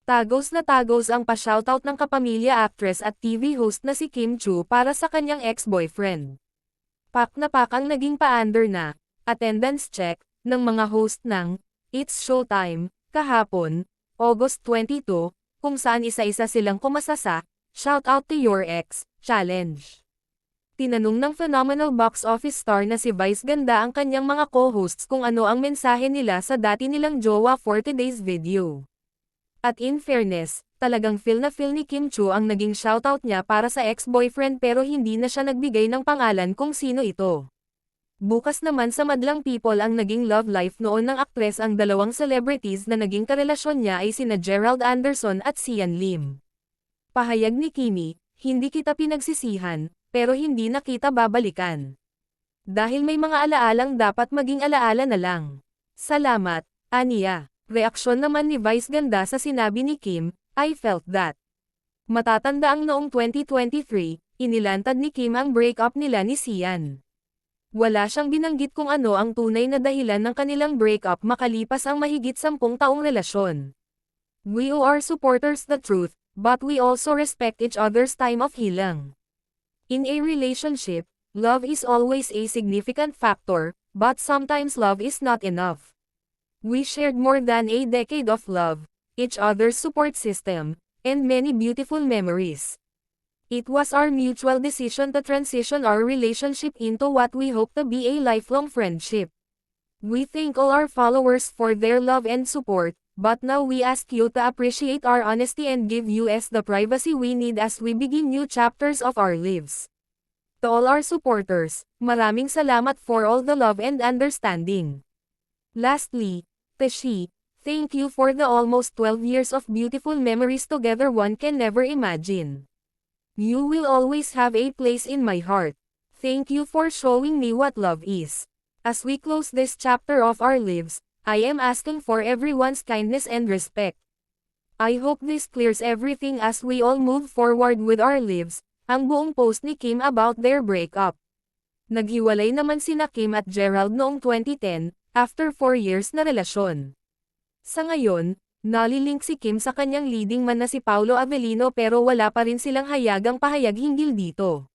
Tagos na tagos ang pa-shoutout ng kapamilya actress at TV host na si Kim Chu para sa kanyang ex-boyfriend. Pak na pak ang naging pa-under na attendance check ng mga host ng It's Showtime kahapon, August 22, kung saan isa-isa silang kumasa sa Shout Out to Your Ex Challenge. Tinanong ng phenomenal box office star na si Vice Ganda ang kanyang mga co-hosts kung ano ang mensahe nila sa dati nilang jowa for today's video. At in fairness, talagang feel na feel ni Kim Chu ang naging shoutout niya para sa ex-boyfriend pero hindi na siya nagbigay ng pangalan kung sino ito. Bukas naman sa madlang people ang naging love life noon ng aktres. Ang dalawang celebrities na naging karelasyon niya ay sina Gerald Anderson at Sian Lim. Pahayag ni Kimi, hindi kita pinagsisihan, pero hindi na kita babalikan. Dahil may mga alaalang dapat maging alaala na lang. Salamat, aniya. Reaksyon naman ni Vice Ganda sa sinabi ni Kim, I felt that. Matatandaang noong 2023, inilantad ni Kim ang breakup nila ni Sian. Wala siyang binanggit kung ano ang tunay na dahilan ng kanilang breakup makalipas ang mahigit 10 taong relasyon. We owe our supporters the truth, but we also respect each other's time of healing. In a relationship, love is always a significant factor, but sometimes love is not enough. We shared more than a decade of love, each other's support system, and many beautiful memories. It was our mutual decision to transition our relationship into what we hope to be a lifelong friendship. We thank all our followers for their love and support, but now we ask you to appreciate our honesty and give us the privacy we need as we begin new chapters of our lives. To all our supporters, maraming salamat for all the love and understanding. Lastly, Teshi, thank you for the almost 12 years of beautiful memories together one can never imagine. You will always have a place in my heart. Thank you for showing me what love is. As we close this chapter of our lives, I am asking for everyone's kindness and respect. I hope this clears everything as we all move forward with our lives. Ang buong post ni Kim about their breakup. Naghiwalay naman sina Kim at Gerald noong 2010, after 4 years na relasyon. Sa ngayon, nalilink si Kim sa kanyang leading man na si Paolo Avellino pero wala pa rin silang hayagang pahayag hinggil dito.